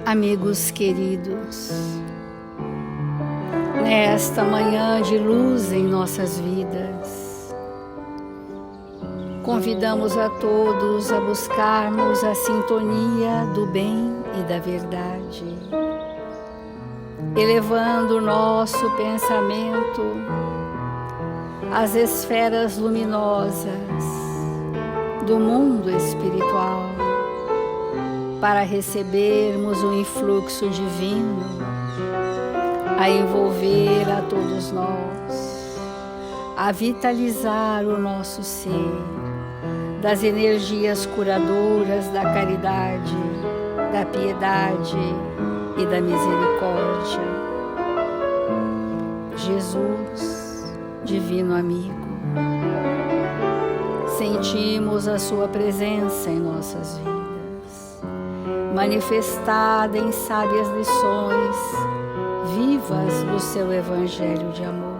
Amigos queridos, nesta manhã de luz em nossas vidas, convidamos a todos a buscarmos a sintonia do bem e da verdade, elevando o nosso pensamento às esferas luminosas do mundo espiritual, para recebermos o influxo divino a envolver a todos nós, a vitalizar o nosso ser das energias curadoras da caridade, da piedade e da misericórdia. Jesus, divino amigo, sentimos a sua presença em nossas vidas, manifestada em sábias lições vivas do seu Evangelho de amor.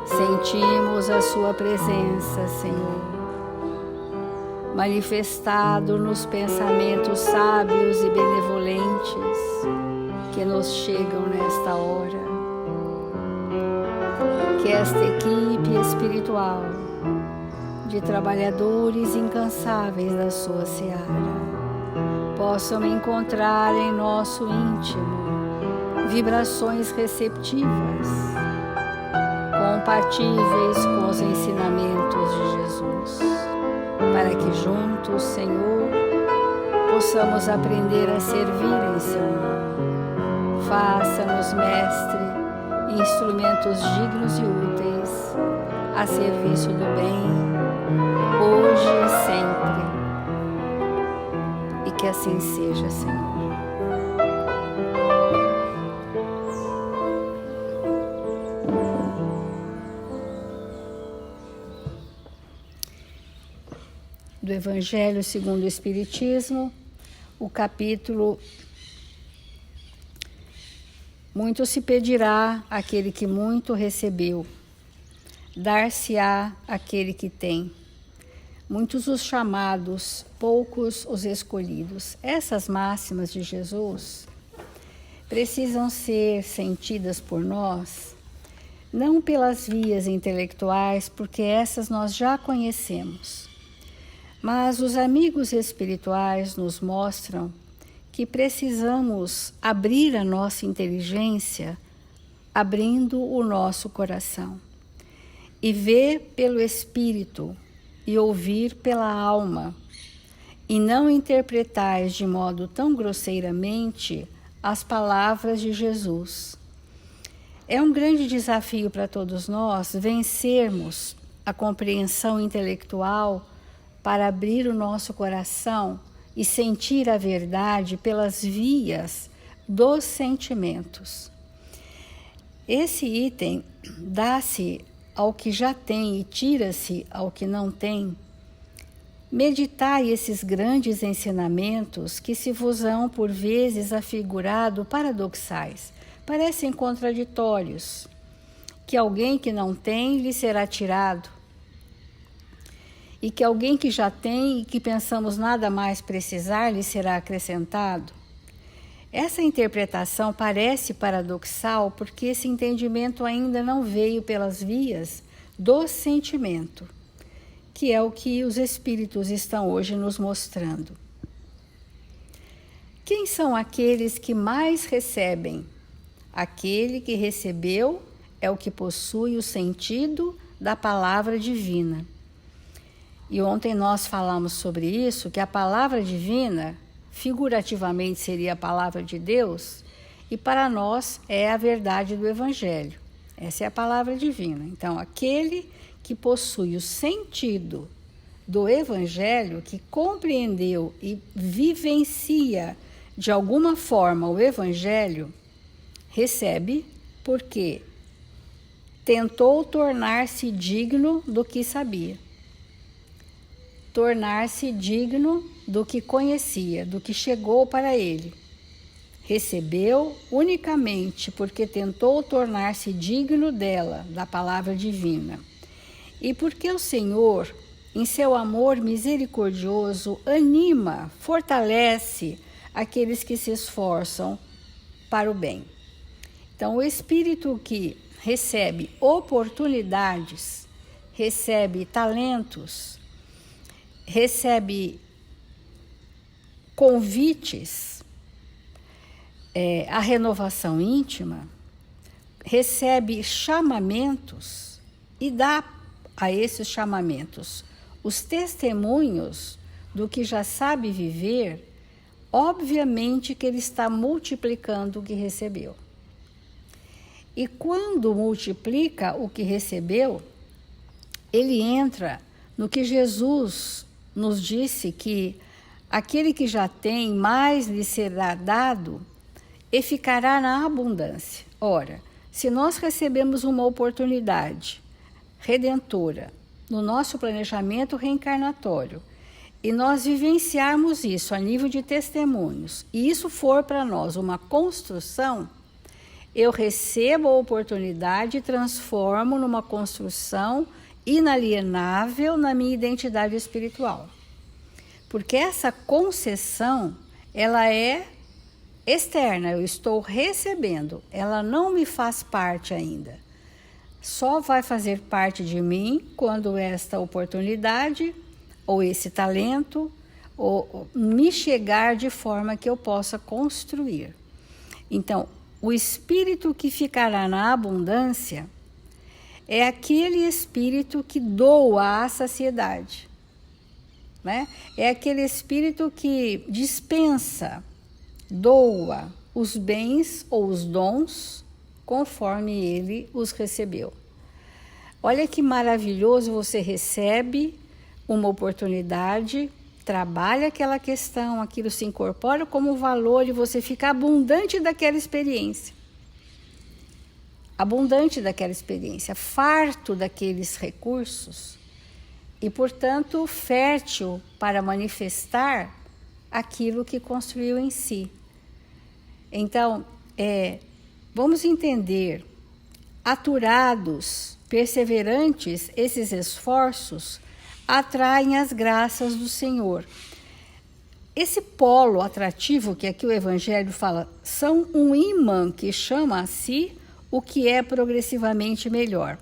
Sentimos a sua presença, Senhor, manifestado nos pensamentos sábios e benevolentes que nos chegam nesta hora. Que esta equipe espiritual de trabalhadores incansáveis da sua seara possam encontrar em nosso íntimo vibrações receptivas, compatíveis com os ensinamentos de Jesus, para que juntos, Senhor, possamos aprender a servir em seu nome. Faça-nos, Mestre, instrumentos dignos e úteis a serviço do bem, hoje e sempre. E que assim seja, Senhor. Do Evangelho segundo o Espiritismo, o capítulo Muito se pedirá àquele que muito recebeu, dar-se-á àquele que tem. Muitos os chamados, poucos os escolhidos. Essas máximas de Jesus precisam ser sentidas por nós, não pelas vias intelectuais, porque essas nós já conhecemos. Mas os amigos espirituais nos mostram que precisamos abrir a nossa inteligência, abrindo o nosso coração, e ver pelo espírito e ouvir pela alma, e não interpretar de modo tão grosseiramente as palavras de Jesus. É um grande desafio para todos nós vencermos a compreensão intelectual para abrir o nosso coração e sentir a verdade pelas vias dos sentimentos. Esse item dá-se ao que já tem e tira-se ao que não tem. Meditai esses grandes ensinamentos que se vos hão por vezes afigurado paradoxais, parecem contraditórios, que alguém que não tem lhe será tirado, e que alguém que já tem e que pensamos nada mais precisar lhe será acrescentado. Essa interpretação parece paradoxal porque esse entendimento ainda não veio pelas vias do sentimento, que é o que os espíritos estão hoje nos mostrando. Quem são aqueles que mais recebem? Aquele que recebeu é o que possui o sentido da palavra divina. E ontem nós falamos sobre isso, que a palavra divina, figurativamente, seria a palavra de Deus, e para nós é a verdade do Evangelho. Essa é a palavra divina. Então, aquele que possui o sentido do Evangelho, que compreendeu e vivencia de alguma forma o Evangelho, recebe porque tentou tornar-se digno do que sabia. Tornar-se digno do que conhecia, do que chegou para ele. Recebeu unicamente porque tentou tornar-se digno dela, da palavra divina. E porque o Senhor, em seu amor misericordioso, anima, fortalece aqueles que se esforçam para o bem. Então, o espírito que recebe oportunidades, recebe talentos, recebe convites à renovação íntima, recebe chamamentos e dá a esses chamamentos os testemunhos do que já sabe viver, obviamente que ele está multiplicando o que recebeu. E quando multiplica o que recebeu, ele entra no que Jesus nos disse, que aquele que já tem, mais lhe será dado e ficará na abundância. Ora, se nós recebemos uma oportunidade redentora no nosso planejamento reencarnatório e nós vivenciarmos isso a nível de testemunhos, e isso for para nós uma construção, eu recebo a oportunidade e transformo numa construção inalienável na minha identidade espiritual. Porque essa concessão, ela é externa, eu estou recebendo, ela não me faz parte ainda. Só vai fazer parte de mim quando esta oportunidade, ou esse talento, ou me chegar de forma que eu possa construir. Então, o espírito que ficará na abundância é aquele espírito que doa à saciedade, né? É aquele espírito que dispensa, doa os bens ou os dons conforme ele os recebeu. Olha que maravilhoso, você recebe uma oportunidade, trabalha aquela questão, aquilo se incorpora como valor e você fica abundante daquela experiência. Abundante daquela experiência, farto daqueles recursos e, portanto, fértil para manifestar aquilo que construiu em si. Então, vamos entender, aturados, perseverantes, esses esforços atraem as graças do Senhor. Esse polo atrativo que aqui o Evangelho fala, são um imã que chama a si o que é progressivamente melhor.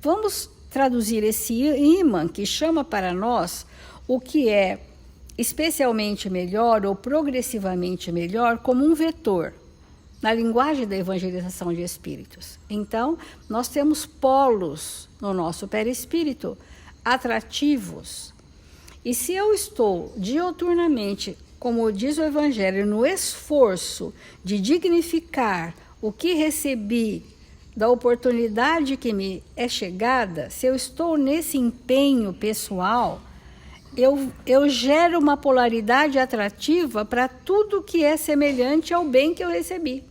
Vamos traduzir esse imã que chama para nós o que é especialmente melhor ou progressivamente melhor como um vetor, na linguagem da evangelização de espíritos. Então, nós temos polos no nosso perispírito atrativos. E se eu estou diuturnamente, como diz o Evangelho, no esforço de dignificar o que recebi da oportunidade que me é chegada, se eu estou nesse empenho pessoal, eu gero uma polaridade atrativa para tudo que é semelhante ao bem que eu recebi.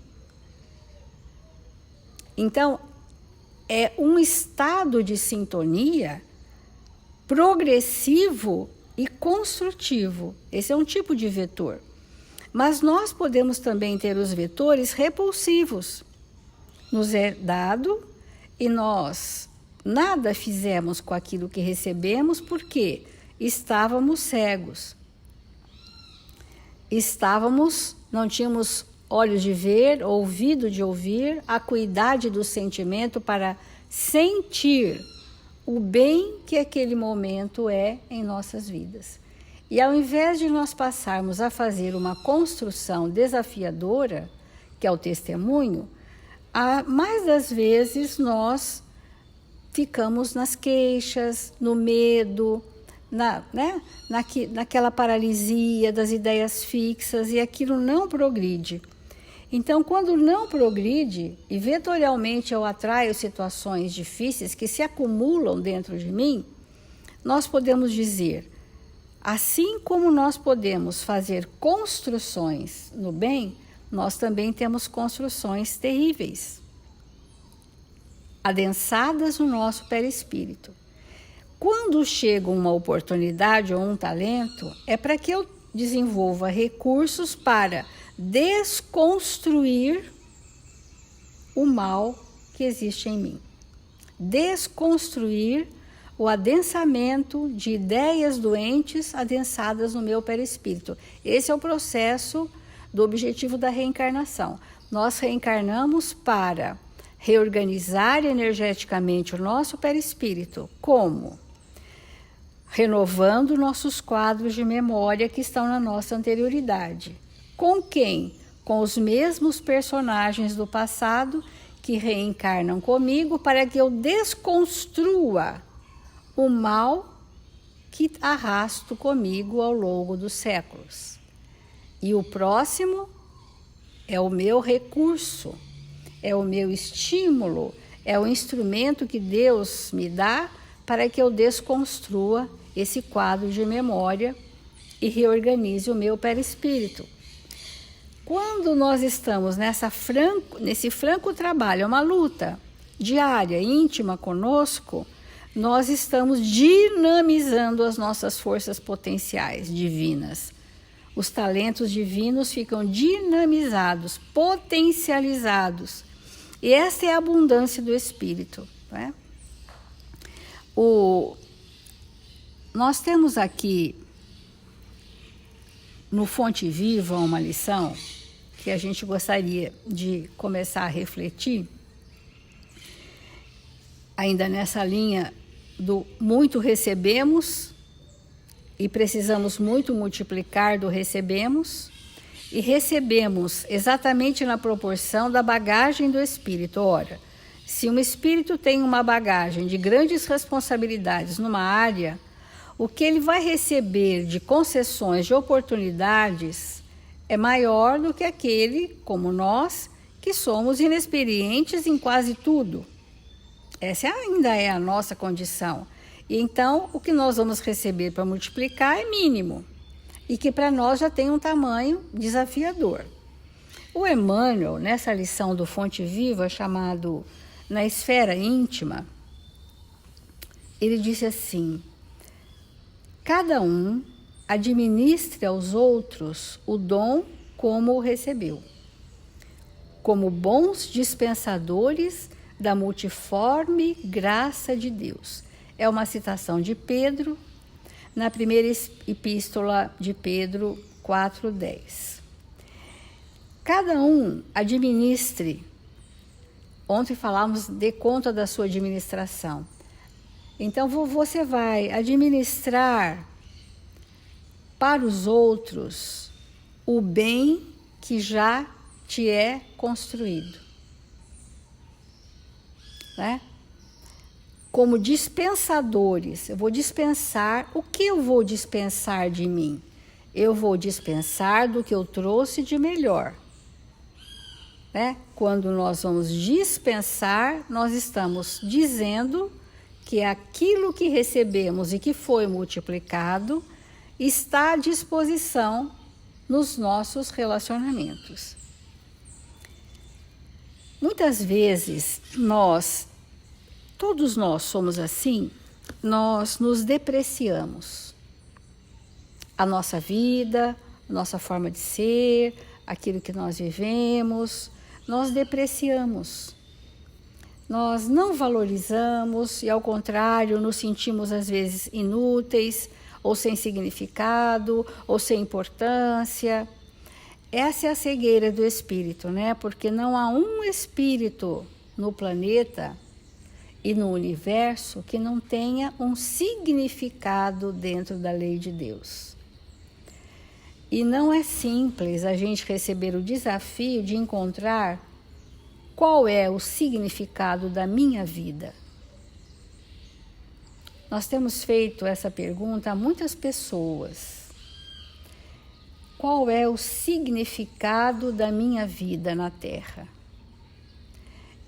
Então, é um estado de sintonia progressivo e construtivo. Esse é um tipo de vetor. Mas nós podemos também ter os vetores repulsivos. Nos é dado e nós nada fizemos com aquilo que recebemos porque estávamos cegos. Não tínhamos olhos de ver, ouvido de ouvir, acuidade do sentimento para sentir o bem que aquele momento é em nossas vidas. E ao invés de nós passarmos a fazer uma construção desafiadora, que é o testemunho, mais das vezes nós ficamos nas queixas, no medo, naquela paralisia das ideias fixas, e aquilo não progride. Então, quando não progride, e vetorialmente eu atraio situações difíceis que se acumulam dentro de mim, nós podemos dizer, assim como nós podemos fazer construções no bem, nós também temos construções terríveis, adensadas no nosso perispírito. Quando chega uma oportunidade ou um talento, é para que eu desenvolva recursos para desconstruir o mal que existe em mim. Desconstruir o adensamento de ideias doentes adensadas no meu perispírito. Esse é o processo do objetivo da reencarnação. Nós reencarnamos para reorganizar energeticamente o nosso perispírito. Como? Renovando nossos quadros de memória que estão na nossa anterioridade. Com quem? Com os mesmos personagens do passado que reencarnam comigo para que eu desconstrua o mal que arrasto comigo ao longo dos séculos. E o próximo é o meu recurso, é o meu estímulo, é o instrumento que Deus me dá para que eu desconstrua esse quadro de memória e reorganize o meu perispírito. Quando nós estamos nesse franco trabalho, é uma luta diária, íntima conosco, nós estamos dinamizando as nossas forças potenciais divinas. Os talentos divinos ficam dinamizados, potencializados. E essa é a abundância do Espírito. Né? Nós temos aqui, no Fonte Viva, uma lição que a gente gostaria de começar a refletir, ainda nessa linha do muito recebemos e precisamos muito multiplicar do recebemos, e recebemos exatamente na proporção da bagagem do espírito. Ora, se um espírito tem uma bagagem de grandes responsabilidades numa área, o que ele vai receber de concessões, de oportunidades, é maior do que aquele, como nós, que somos inexperientes em quase tudo. Essa ainda é a nossa condição. E então, o que nós vamos receber para multiplicar é mínimo. E que para nós já tem um tamanho desafiador. O Emmanuel, nessa lição do Fonte Viva, chamado Na Esfera Íntima, ele disse assim: cada um administre aos outros o dom como o recebeu, como bons dispensadores da multiforme graça de Deus. É uma citação de Pedro, na primeira epístola de Pedro 4:10. Cada um administre. Ontem falamos de conta da sua administração. Então você vai administrar para os outros o bem que já te é construído. Né? Como dispensadores, eu vou dispensar. O que eu vou dispensar de mim? Eu vou dispensar do que eu trouxe de melhor. Né? Quando nós vamos dispensar, nós estamos dizendo que aquilo que recebemos e que foi multiplicado está à disposição nos nossos relacionamentos. Muitas vezes todos nós somos assim, nós nos depreciamos. A nossa vida, a nossa forma de ser, aquilo que nós vivemos, nós depreciamos. Nós não valorizamos e, ao contrário, nos sentimos às vezes inúteis, ou sem significado, ou sem importância. Essa é a cegueira do espírito, né? Porque não há um espírito no planeta e no universo que não tenha um significado dentro da lei de Deus. E não é simples a gente receber o desafio de encontrar qual é o significado da minha vida. Nós temos feito essa pergunta a muitas pessoas. Qual é o significado da minha vida na Terra?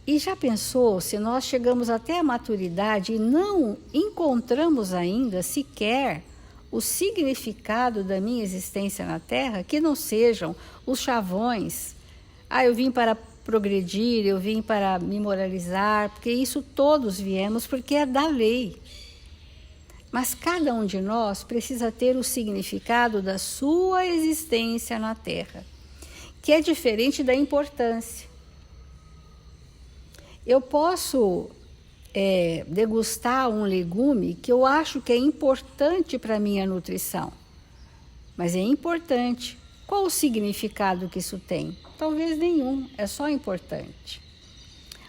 E já pensou se nós chegamos até a maturidade e não encontramos ainda sequer o significado da minha existência na Terra, que não sejam os chavões. Eu vim para progredir, eu vim para me moralizar, porque isso todos viemos porque é da lei. Mas cada um de nós precisa ter o significado da sua existência na Terra, que é diferente da importância. Eu posso degustar um legume que eu acho que é importante para a minha nutrição, mas é importante, Qual o significado que isso tem? Talvez nenhum, é só importante.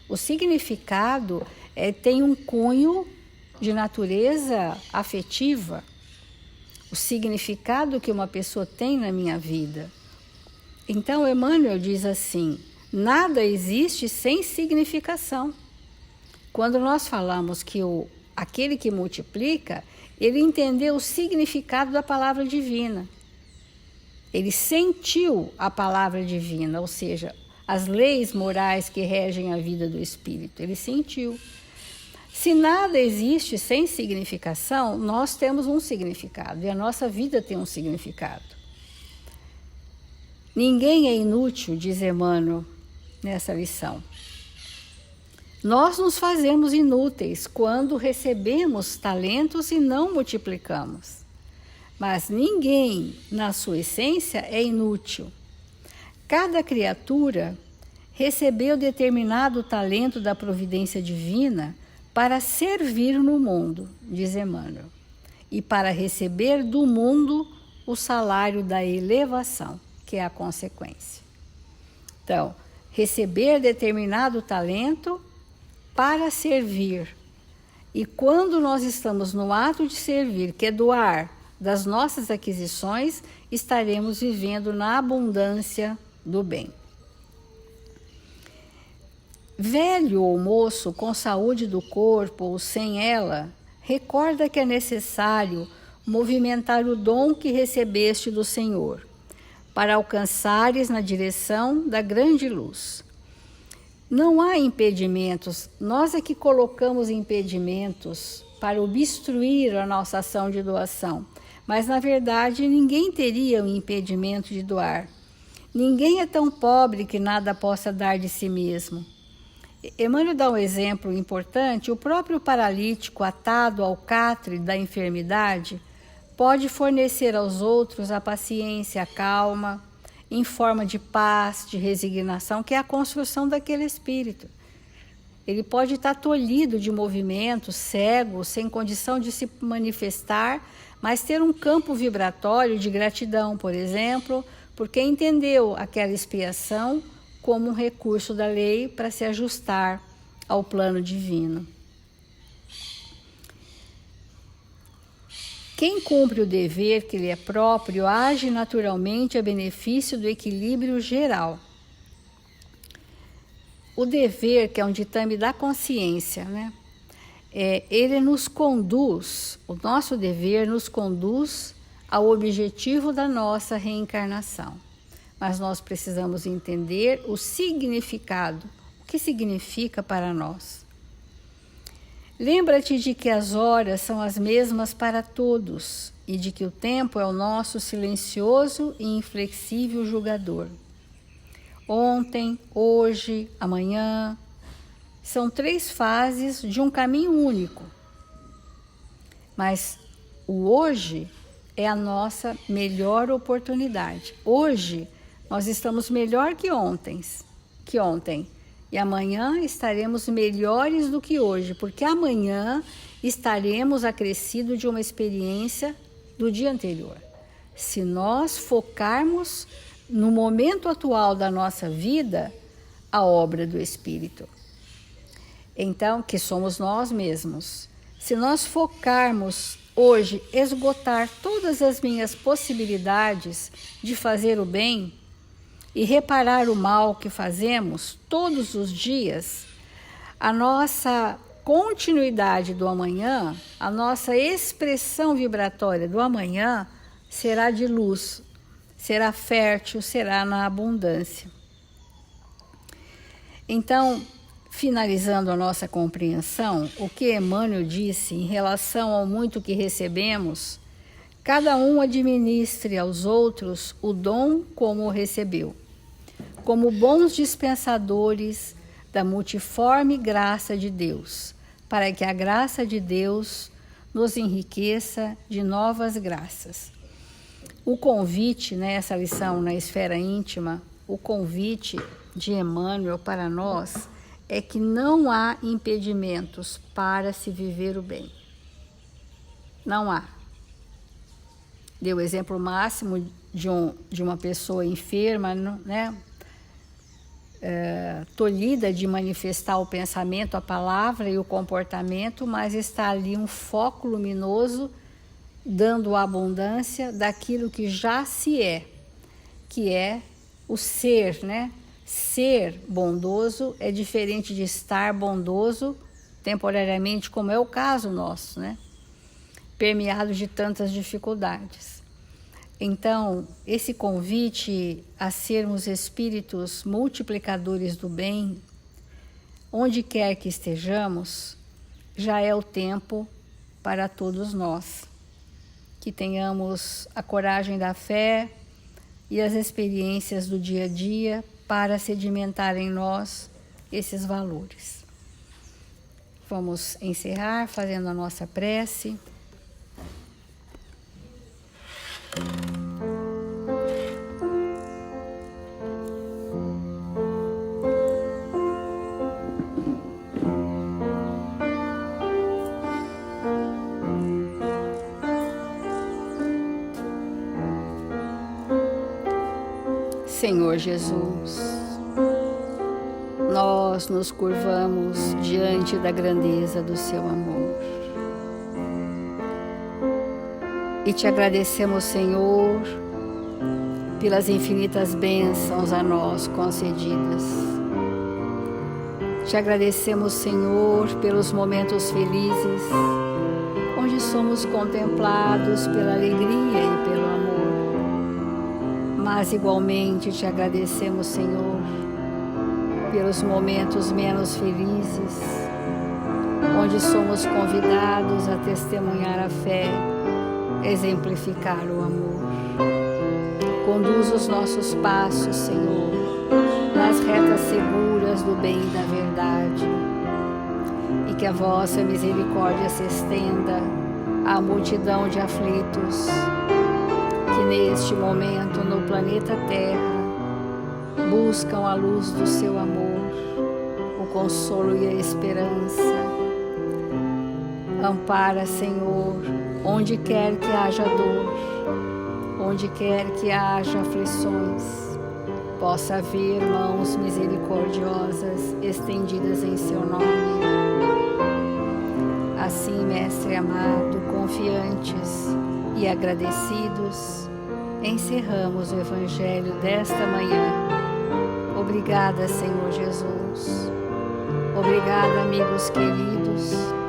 O significado tem um cunho de natureza afetiva. O significado que uma pessoa tem na minha vida. Então, Emmanuel diz assim: nada existe sem significação. Quando nós falamos que aquele que multiplica, ele entendeu o significado da palavra divina. Ele sentiu a palavra divina, ou seja, as leis morais que regem a vida do espírito. Ele sentiu. Se nada existe sem significação, nós temos um significado e a nossa vida tem um significado. Ninguém é inútil, diz Emmanuel nessa lição. Nós nos fazemos inúteis quando recebemos talentos e não multiplicamos. Mas ninguém, na sua essência, é inútil. Cada criatura recebeu determinado talento da providência divina para servir no mundo, diz Emmanuel, e para receber do mundo o salário da elevação, que é a consequência. Então, receber determinado talento para servir. E quando nós estamos no ato de servir, que é doar das nossas aquisições, estaremos vivendo na abundância do bem. Velho ou moço, com saúde do corpo ou sem ela, recorda que é necessário movimentar o dom que recebeste do Senhor, para alcançares na direção da grande luz. Não há impedimentos, nós é que colocamos impedimentos para obstruir a nossa ação de doação, mas na verdade ninguém teria um impedimento de doar. Ninguém é tão pobre que nada possa dar de si mesmo. Emmanuel dá um exemplo importante: o próprio paralítico atado ao catre da enfermidade pode fornecer aos outros a paciência, a calma, em forma de paz, de resignação, que é a construção daquele espírito. Ele pode estar tolhido de movimento, cego, sem condição de se manifestar, mas ter um campo vibratório de gratidão, por exemplo, porque entendeu aquela expiação como um recurso da lei para se ajustar ao plano divino. Quem cumpre o dever que lhe é próprio age naturalmente a benefício do equilíbrio geral. O dever, que é um ditame da consciência, né? Ele nos conduz, o nosso dever nos conduz ao objetivo da nossa reencarnação. Mas nós precisamos entender o significado, o que significa para nós. Lembra-te de que as horas são as mesmas para todos e de que o tempo é o nosso silencioso e inflexível julgador. Ontem, hoje, amanhã, são 3 fases de um caminho único. Mas o hoje é a nossa melhor oportunidade. Hoje nós estamos melhor que ontem. E amanhã estaremos melhores do que hoje, porque amanhã estaremos acrescidos de uma experiência do dia anterior. Se nós focarmos no momento atual da nossa vida, a obra do Espírito. Então, que somos nós mesmos. Se nós focarmos hoje, esgotar todas as minhas possibilidades de fazer o bem e reparar o mal que fazemos todos os dias, a nossa continuidade do amanhã, a nossa expressão vibratória do amanhã será de luz, será fértil, será na abundância. Então, finalizando a nossa compreensão, o que Emmanuel disse em relação ao muito que recebemos, cada um administre aos outros o dom como o recebeu, como bons dispensadores da multiforme graça de Deus, para que a graça de Deus nos enriqueça de novas graças. O convite, nessa lição na esfera íntima, o convite de Emmanuel para nós é que não há impedimentos para se viver o bem. Não há. deu o exemplo máximo de uma pessoa enferma, né? Tolhida de manifestar o pensamento, a palavra e o comportamento, mas está ali um foco luminoso dando a abundância daquilo que já se é, que é o ser, né? Ser bondoso é diferente de estar bondoso temporariamente, como é o caso nosso, né? Permeado de tantas dificuldades. Então, esse convite a sermos espíritos multiplicadores do bem, onde quer que estejamos, já é o tempo para todos nós. Que tenhamos a coragem da fé e as experiências do dia a dia para sedimentar em nós esses valores. Vamos encerrar fazendo a nossa prece. Senhor Jesus, nós nos curvamos diante da grandeza do seu amor e te agradecemos, Senhor, pelas infinitas bênçãos a nós concedidas. Te agradecemos, Senhor, pelos momentos felizes, onde somos contemplados pela alegria e pelo amor. Mas igualmente te agradecemos, Senhor, pelos momentos menos felizes, onde somos convidados a testemunhar a fé, exemplificar o amor. Conduz os nossos passos, Senhor, nas retas seguras do bem e da verdade, e que a vossa misericórdia se estenda à multidão de aflitos que neste momento no planeta Terra buscam a luz do seu amor, o consolo e a esperança. Ampara, Senhor, onde quer que haja dor, onde quer que haja aflições, possa haver mãos misericordiosas estendidas em seu nome. Assim, Mestre amado, confiantes e agradecidos, encerramos o Evangelho desta manhã. Obrigada, Senhor Jesus. Obrigada, amigos queridos.